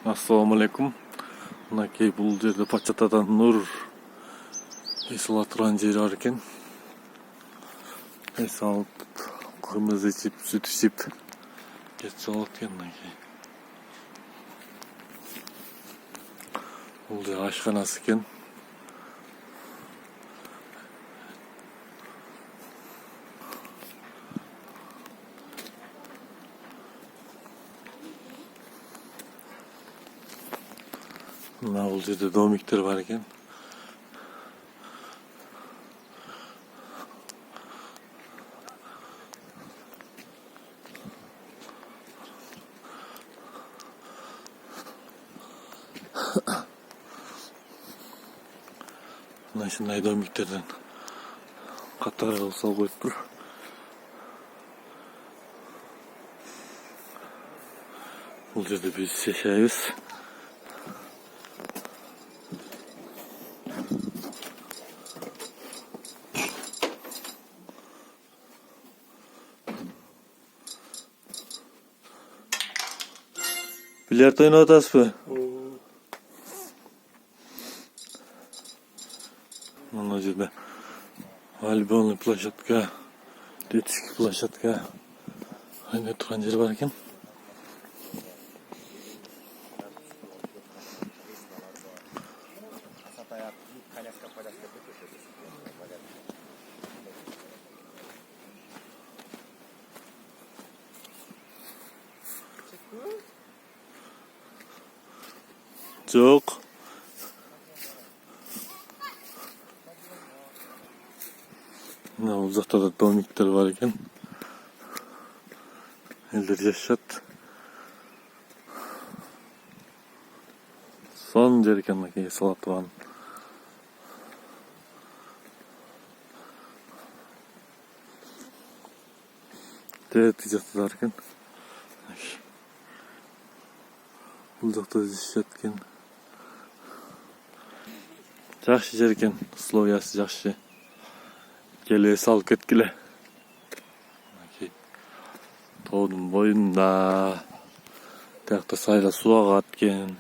Assalamu alaikum. Мынакей бул жерде Пачатадан Нур эс ала турган жери бар экен. Эс алып кырмызы ичип, сүт ичип кетсе болот экен мынакей. Бул жер ашканасы экен. Мына бул жерде домиктер бар экен. Мына ушундай домиктерден катар кылса коюптур. Бул жерде биз жашайбыз. Бильярд ойнап атасызбы? Мына жерде волейбольный площадка, детский площадка ойнап турган жер бар экен. Жок. Мына бул жакта да домиктер бар экен. Элдер жашашат. Сон жер экен мынакей салат турган. Тетиги жакта бар экен. Бул жакта жашашат экен. Жакшы жер экен, условиясы жакшы. Келе салып кеткиле. Тоодун боюнда. Тиякта сайла суу агат экен.